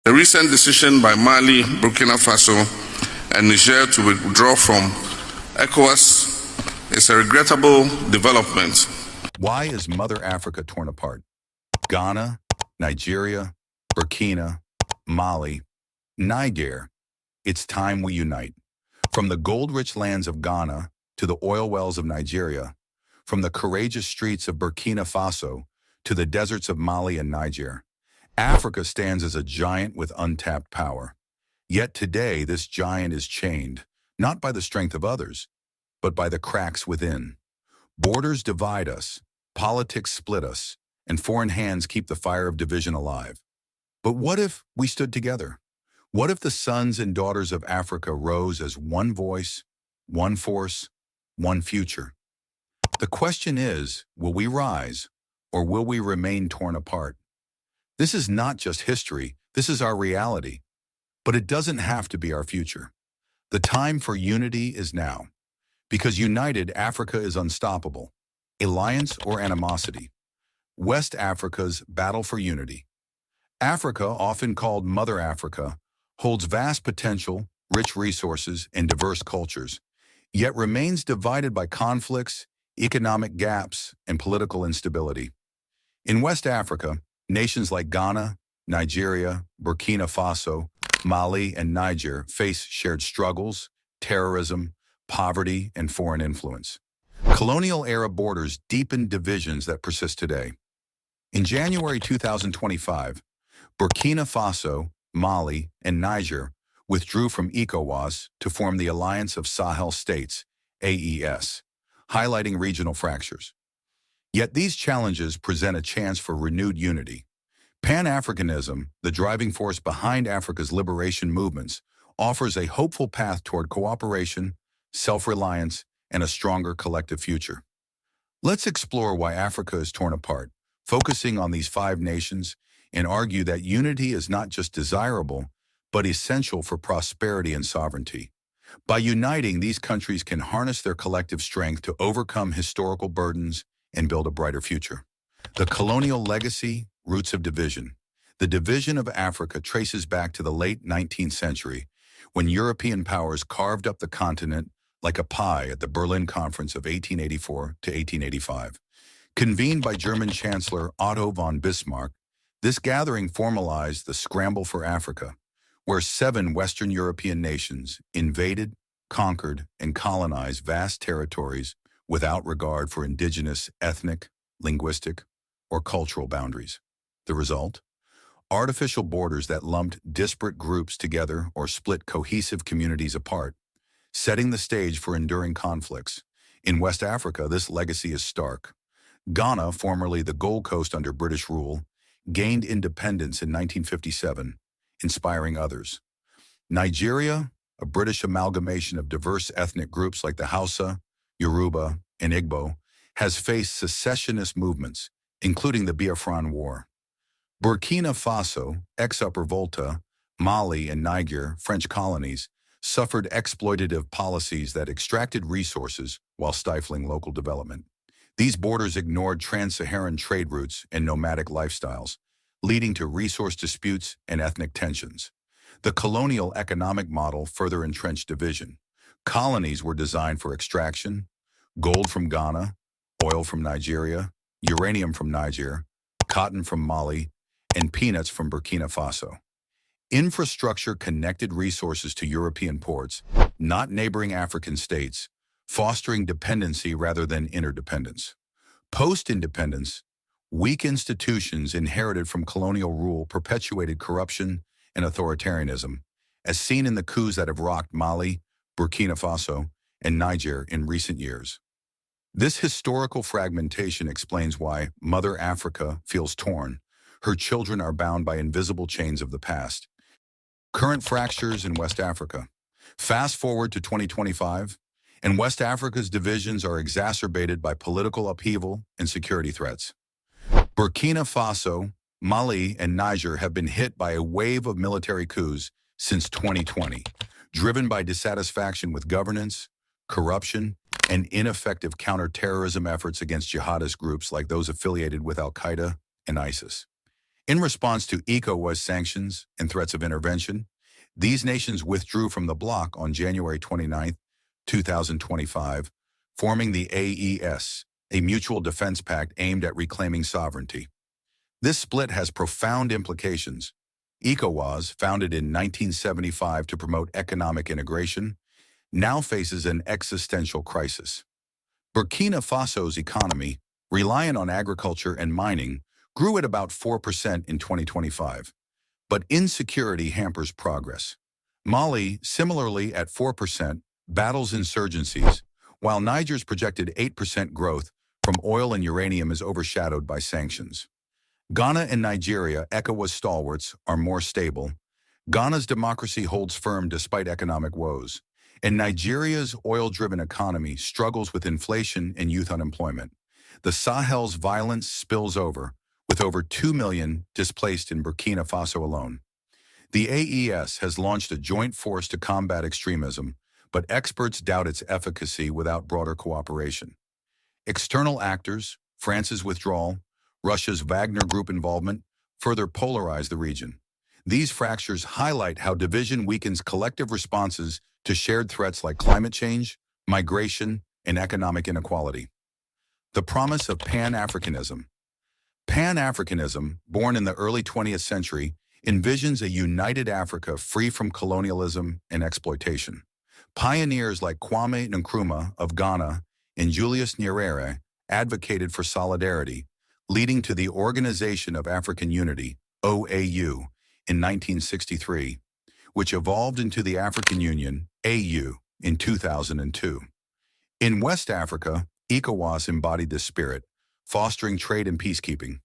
The recent decision by Mali, Burkina Faso, and Niger to withdraw from ECOWAS is a regrettable development. Why is Mother Africa torn apart? Ghana, Nigeria, Burkina, Mali, Niger. It's time we unite. From the gold-rich lands of Ghana to the oil wells of Nigeria, from the courageous streets of Burkina Faso to the deserts of Mali and Niger, Africa stands as a giant with untapped power. Yet today, this giant is chained, not by the strength of others, but by the cracks within. Borders divide us, politics split us, and foreign hands keep the fire of division alive. But what if we stood together? What if the sons and daughters of Africa rose as one voice, one force, one future? The question is, will we rise, or will we remain torn apart? This is not just history, this is our reality. But it doesn't have to be our future. The time for unity is now. Because united, Africa is unstoppable. Alliance or animosity? West Africa's battle for unity. Africa, often called Mother Africa, holds vast potential, rich resources, and diverse cultures, yet remains divided by conflicts, economic gaps, and political instability. In West Africa, nations like Ghana, Nigeria, Burkina Faso, Mali, and Niger face shared struggles, terrorism, poverty, and foreign influence. Colonial-era borders deepened divisions that persist today. In January 2025, Burkina Faso, Mali, and Niger withdrew from ECOWAS to form the Alliance of Sahel States, AES, highlighting regional fractures. Yet these challenges present a chance for renewed unity. Pan-Africanism, the driving force behind Africa's liberation movements, offers a hopeful path toward cooperation, self-reliance, and a stronger collective future. Let's explore why Africa is torn apart, focusing on these 5 nations, and argue that unity is not just desirable, but essential for prosperity and sovereignty. By uniting, these countries can harness their collective strength to overcome historical burdens and build a brighter future. The colonial legacy, roots of division. The division of Africa traces back to the late 19th century, when European powers carved up the continent like a pie at the Berlin Conference of 1884 to 1885. Convened by German Chancellor Otto von Bismarck, this gathering formalized the scramble for Africa, where 7 Western European nations invaded, conquered, and colonized vast territories without regard for indigenous, ethnic, linguistic, or cultural boundaries. The result? Artificial borders that lumped disparate groups together or split cohesive communities apart, setting the stage for enduring conflicts. In West Africa, this legacy is stark. Ghana, formerly the Gold Coast under British rule, gained independence in 1957, inspiring others. Nigeria, a British amalgamation of diverse ethnic groups like the Hausa, Yoruba, and Igbo, has faced secessionist movements, including the Biafran War. Burkina Faso, ex-Upper Volta, Mali, and Niger, French colonies, suffered exploitative policies that extracted resources while stifling local development. These borders ignored trans-Saharan trade routes and nomadic lifestyles, leading to resource disputes and ethnic tensions. The colonial economic model further entrenched division. Colonies were designed for extraction: gold from Ghana, oil from Nigeria, uranium from Niger, cotton from Mali, and peanuts from Burkina Faso. Infrastructure connected resources to European ports, not neighboring African states, fostering dependency rather than interdependence. Post-independence, weak institutions inherited from colonial rule perpetuated corruption and authoritarianism, as seen in the coups that have rocked Mali, Burkina Faso, and Niger in recent years. This historical fragmentation explains why Mother Africa feels torn. Her children are bound by invisible chains of the past. Current fractures in West Africa. Fast forward to 2025, and West Africa's divisions are exacerbated by political upheaval and security threats. Burkina Faso, Mali, and Niger have been hit by a wave of military coups since 2020, driven by dissatisfaction with governance, corruption, and ineffective counter-terrorism efforts against jihadist groups like those affiliated with Al-Qaeda and ISIS. In response to ECOWAS sanctions and threats of intervention, these nations withdrew from the bloc on January 29, 2025, forming the AES, a mutual defense pact aimed at reclaiming sovereignty. This split has profound implications. ECOWAS, founded in 1975 to promote economic integration, now faces an existential crisis. Burkina Faso's economy, reliant on agriculture and mining, grew at about 4% in 2025. But insecurity hampers progress. Mali, similarly at 4%, battles insurgencies, while Niger's projected 8% growth from oil and uranium is overshadowed by sanctions. Ghana and Nigeria, ECOWAS stalwarts, are more stable. Ghana's democracy holds firm despite economic woes, and Nigeria's oil-driven economy struggles with inflation and youth unemployment. The Sahel's violence spills over, with over 2 million displaced in Burkina Faso alone. The AES has launched a joint force to combat extremism, but experts doubt its efficacy without broader cooperation. External actors, France's withdrawal, Russia's Wagner Group involvement, further polarize the region. These fractures highlight how division weakens collective responses to shared threats like climate change, migration, and economic inequality. The promise of Pan-Africanism. Pan-Africanism, born in the early 20th century, envisions a united Africa free from colonialism and exploitation. Pioneers like Kwame Nkrumah of Ghana and Julius Nyerere advocated for solidarity, leading to the Organization of African Unity, OAU, in 1963, which evolved into the African Union, AU, in 2002. In West Africa, ECOWAS embodied this spirit, fostering trade and peacekeeping.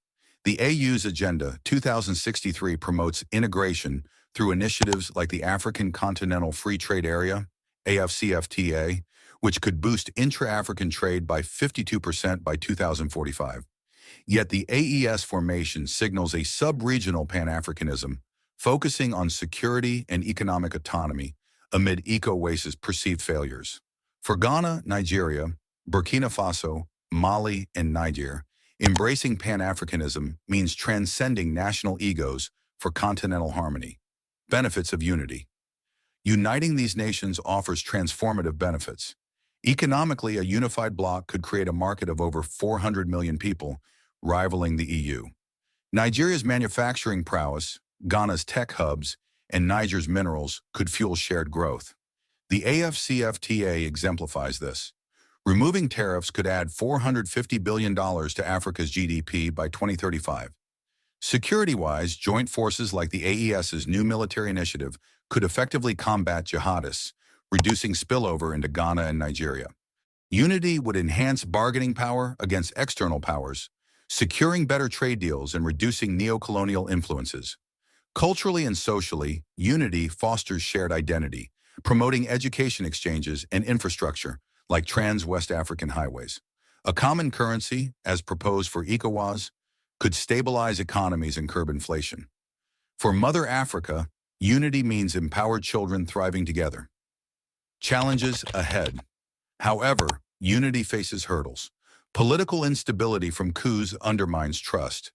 The AU's Agenda 2063 promotes integration through initiatives like the African Continental Free Trade Area, AFCFTA, which could boost intra-African trade by 52% by 2045. Yet the AES formation signals a sub-regional Pan-Africanism, focusing on security and economic autonomy amid ECOWAS's perceived failures. For Ghana, Nigeria, Burkina Faso, Mali, and Niger, embracing Pan-Africanism means transcending national egos for continental harmony. Benefits of unity. Uniting these nations offers transformative benefits. Economically, a unified bloc could create a market of over 400 million people, rivaling the EU. Nigeria's manufacturing prowess, Ghana's tech hubs, and Niger's minerals could fuel shared growth. The AFCFTA exemplifies this. Removing tariffs could add $450 billion to Africa's GDP by 2035. Security-wise, joint forces like the AES's new military initiative could effectively combat jihadists, reducing spillover into Ghana and Nigeria. Unity would enhance bargaining power against external powers, securing better trade deals and reducing neo-colonial influences. Culturally and socially, unity fosters shared identity, promoting education exchanges and infrastructure like trans-West African highways. A common currency, as proposed for ECOWAS, could stabilize economies and curb inflation. For Mother Africa, unity means empowered children thriving together. Challenges ahead. However, unity faces hurdles. Political instability from coups undermines trust.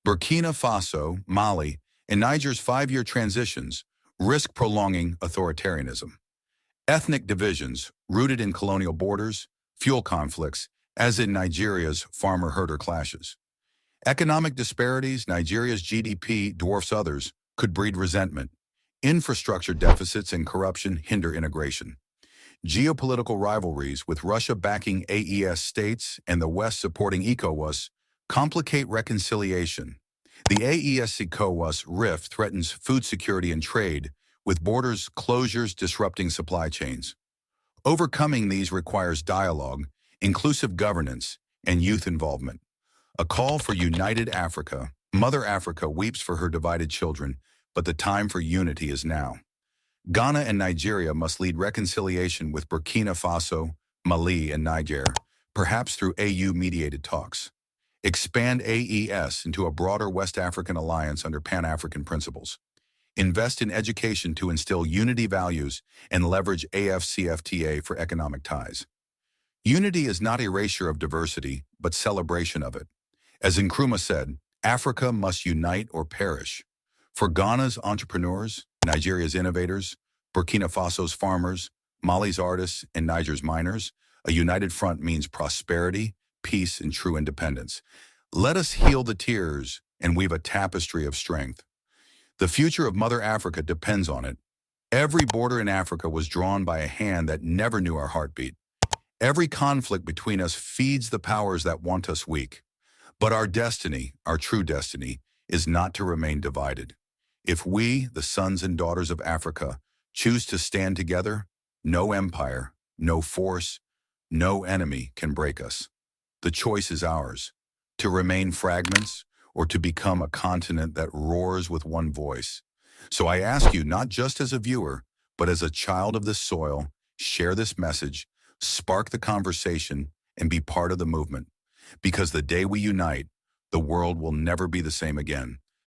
Burkina Faso, Mali, and Niger's 5-year transitions risk prolonging authoritarianism. Ethnic divisions, rooted in colonial borders, fuel conflicts, as in Nigeria's farmer-herder clashes. Economic disparities, Nigeria's GDP dwarfs others, could breed resentment. Infrastructure deficits and corruption hinder integration. Geopolitical rivalries, with Russia backing AES states and the West supporting ECOWAS, complicate reconciliation. The AES-ECOWAS rift threatens food security and trade, with borders closures disrupting supply chains. Overcoming these requires dialogue, inclusive governance, and youth involvement. A call for united Africa. Mother Africa weeps for her divided children, but the time for unity is now. Ghana and Nigeria must lead reconciliation with Burkina Faso, Mali, and Niger, perhaps through AU-mediated talks. Expand AES into a broader West African alliance under Pan-African principles. Invest in education to instill unity values and leverage AFCFTA for economic ties. Unity is not erasure of diversity, but celebration of it. As Nkrumah said, Africa must unite or perish. For Ghana's entrepreneurs, Nigeria's innovators, Burkina Faso's farmers, Mali's artists, and Niger's miners, a united front means prosperity, peace, and true independence. Let us heal the tears and weave a tapestry of strength. The future of Mother Africa depends on it. Every border in Africa was drawn by a hand that never knew our heartbeat. Every conflict between us feeds the powers that want us weak. But our destiny, our true destiny, is not to remain divided. If we, the sons and daughters of Africa, choose to stand together, no empire, no force, no enemy can break us. The choice is ours, to remain fragments or to become a continent that roars with one voice. So I ask you, not just as a viewer, but as a child of this soil, share this message, spark the conversation, and be part of the movement. Because the day we unite, the world will never be the same again.